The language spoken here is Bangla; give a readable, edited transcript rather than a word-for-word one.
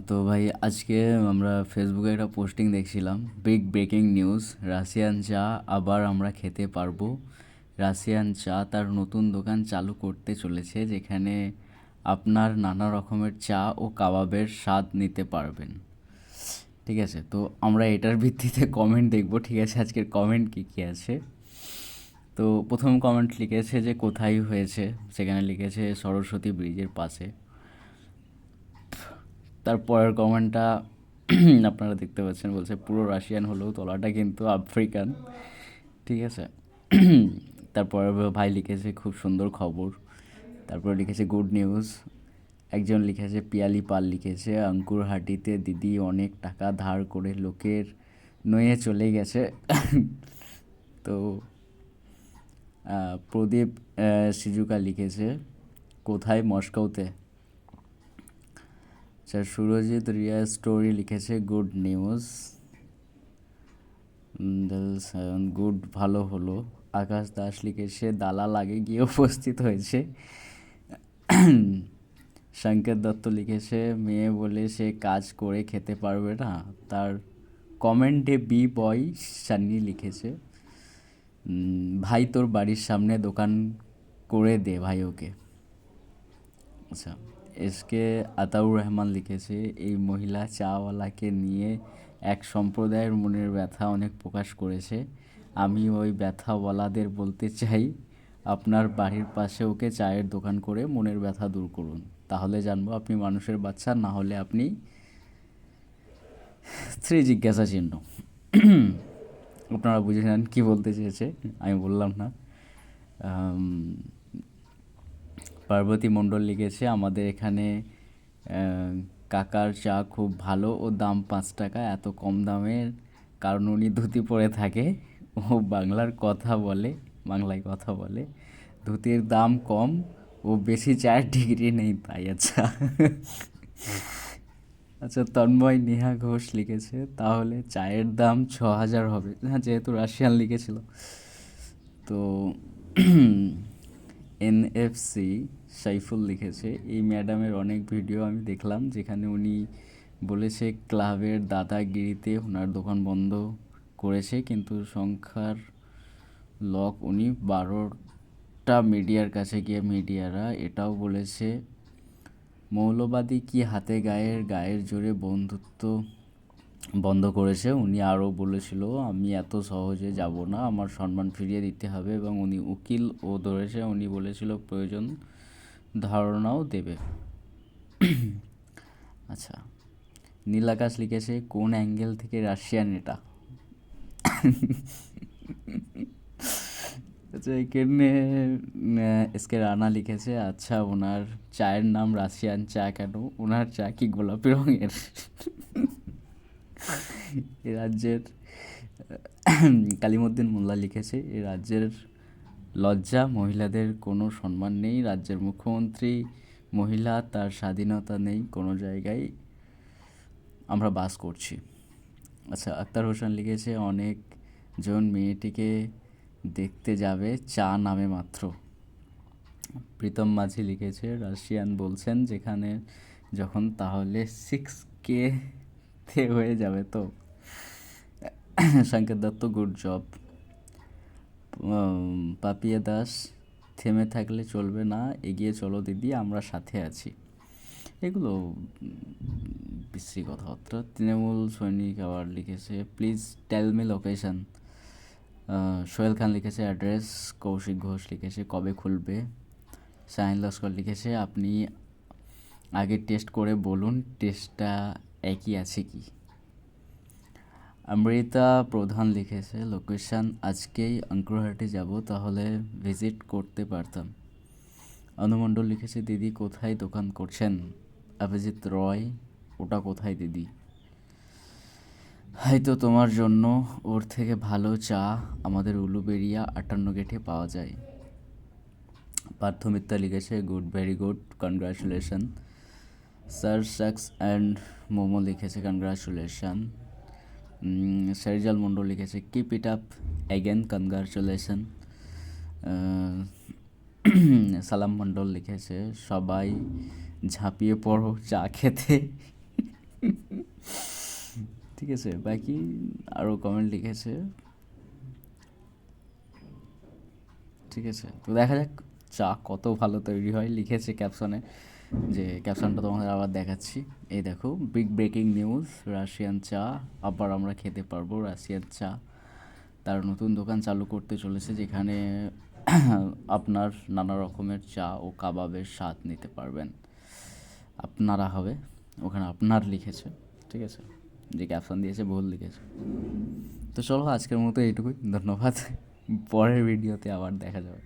তো ভাই আজকে আমরা ফেসবুকে একটা পোস্টিং দেখছিলাম, বিগ ব্রেকিং নিউজ, রাশিয়ান চা আবার আমরা খেতে পারবো। রাশিয়ান চা তার নতুন দোকান চালু করতে চলেছে, যেখানে আপনার নানা রকমের চা ও কাবাবের স্বাদ নিতে পারবেন। ঠিক আছে, তো আমরা এটার ভিত্তিতে কমেন্ট দেখবো। ঠিক আছে, আজকের কমেন্ট কী কী আছে। তো প্রথম কমেন্ট লিখেছে যে কোথায় হয়েছে, সেখানে লিখেছে সরস্বতী ব্রিজের পাশে। তারপরের কমেন্টটা আপনারা দেখতে পাচ্ছেন, বলছে পুরো রাশিয়ান হলেও তলাটা কিন্তু আফ্রিকান। ঠিক আছে। তারপরে ভাই লিখেছে খুব সুন্দর খবর। তারপরে লিখেছে গুড নিউজ। একজন লিখেছে পিয়ালি পাল লিখেছে আঙ্কুরহাটিতে দিদি অনেক টাকা ধার করে লোকের নয়ে চলে গেছে। তো প্রদীপ সিজুকা লিখেছে কোথায়, মস্কোতে। আচ্ছা, সুরজিৎ রিয়া স্টোরি লিখেছে গুড নিউজ। গুড, ভালো হলো। আকাশ দাস লিখেছে দালাল আগে গিয়ে উপস্থিত হয়েছে। শঙ্কর দত্ত লিখেছে মেয়ে বলে সে কাজ করে খেতে পারবে না। তার কমেন্টে বি বয় সান্নি লিখেছে ভাই তোর বাড়ির সামনে দোকান করে দে ভাই ওকে। আচ্ছা, এসকে আতাউর রহমান লিখেছে এই মহিলা চাওয়ালাকে নিয়ে এক সম্প্রদায়ের মনের ব্যথা অনেক প্রকাশ করেছে। আমি ওই ব্যথাওয়ালাদের বলতে চাই আপনার বাড়ির পাশে ওকে চায়ের দোকান করে মনের ব্যথা দূর করুন, তাহলে জানবো আপনি মানুষের বাচ্চা, না হলে আপনি থ্রি জিজ্ঞাসা চিহ্ন। আপনারা বুঝে নেন কী বলতে চেয়েছে, আমি বললাম না। পার্বতী মণ্ডল লিখেছে আমাদের এখানে কাকার চা খুব ভালো ও দাম 5 টাকা, এত কম দামের কারণ উনি ধুতি পরে থাকে ও বাংলায় কথা বলে, ধুতির দাম কম ও বেশি চায়ের ডিগ্রি নেই তাই। আচ্ছা। আচ্ছা, তন্ময় নেহা ঘোষ লিখেছে তাহলে চায়ের দাম 6,000 হবে, হ্যাঁ যেহেতু রাশিয়ান লিখেছিল। তো এনএফসি সাইফুল লিখেছে এই ম্যাডামের অনেক ভিডিও আমি দেখলাম, যেখানে উনি বলেছে ক্লাবের দাদাগিরিতে ওনার দোকান বন্ধ করেছে, কিন্তু সংখ্যার লক উনি 12টা মিডিয়ার কাছে গিয়ে মিডিয়ারা এটাও বলেছে মৌলবাদী কি হাতে গায়ের জোরে বন্ধুত্ব বন্ধ করেছে। উনি আরও বলেছিল আমি এত সহজে যাব না, আমার সম্মান ফিরিয়ে দিতে হবে, এবং উনি উকিল ও ধরেছে, উনি বলেছিল প্রয়োজন ধারণাও দেবে। আচ্ছা, নীলাকাশ লিখেছে কোন অ্যাঙ্গেল থেকে রাশিয়ান এটা। আচ্ছা, এখানে এসকে রানা লিখেছে আচ্ছা ওনার চায়ের নাম রাশিয়ান চা কেন, ওনার চা কি গোলাপি রঙের? এ রাজ্যের কালিমুদ্দিন মোল্লা লিখেছে এ রাজ্যের লজ্জা, মহিলাদের কোনো সম্মান নেই, রাজ্যের মুখ্যমন্ত্রী মহিলা, তার স্বাধীনতা নেই কোনো জায়গায়, আমরা বাস করছি। আচ্ছা, আক্তার হোসেন লিখেছে অনেক জন মেয়েটিকে দেখতে যাবে চা নামে মাত্র। প্রীতম মাঝি লিখেছে রাশিয়ান বলছেন যেখানে যখন তাহলে 6K তে হয়ে যাবে তো। Shankar Dutta good job. পাপিয়া দাস থেমে থাকলে চলবে না, এগিয়ে চলো দিদি আমরা সাথে আছি। এগুলো বিশ্রী কথাবার্তা। তৃণমূল সৈনিক আবার লিখেছে please tell me location. Sohel Khan লিখেছে অ্যাড্রেস। কৌশিক ঘোষ লিখেছে কবে খুলবে। শাহিন লস্কর লিখেছে আপনি আগে টেস্ট করে বলুন টেস্টটা একই আছে কি। অমৃতা প্রধান লিখেছে লোকেশন আজকেই আঙ্কুরহাটে যাব, তাহলে ভিজিট করতে পারতাম। অনুমণ্ডল লিখেছে দিদি কোথায় দোকান করছেন। অভিজিৎ রয় ওটা কোথায় দিদি? হয়তো তোমার জন্য, ওর থেকে ভালো চা আমাদের উলুবেড়িয়া 58 গেটে পাওয়া যায়। পার্থ মিত্তা লিখেছে good, very good, congratulation. Sir সাক্স অ্যান্ড মোমো লিখেছে কনগ্রাচুলেশন। সেরিজাল মন্ডল লিখেছে keep it up again, congratulation. Salam Mondal লিখেছে সবাই ঝাঁপিয়ে পড়ো চা খেতে। ঠিক আছে, বাকি আরও কমেন্ট লিখেছে। ঠিক আছে, তো দেখা যাক চা কত ভালো তৈরি হয়। লিখেছে ক্যাপশনে, যে ক্যাপশনটা তোমাদের আবার দেখাচ্ছি। এই দেখো, বিগ ব্রেকিং নিউজ, রাশিয়ান চা আবার আমরা খেতে পারবো। রাশিয়ান চা তার নতুন দোকান চালু করতে চলেছে, যেখানে আপনার নানা রকমের চা ও কাবাবের স্বাদ নিতে পারবেন। আপনারা হবে, ওখানে আপনার লিখেছে। ঠিক আছে, যে ক্যাপশন দিয়েছে ভুল লিখেছে। তো চলো আজকের মতো এইটুকুই, ধন্যবাদ। পরের ভিডিওতে আবার দেখা যাবে।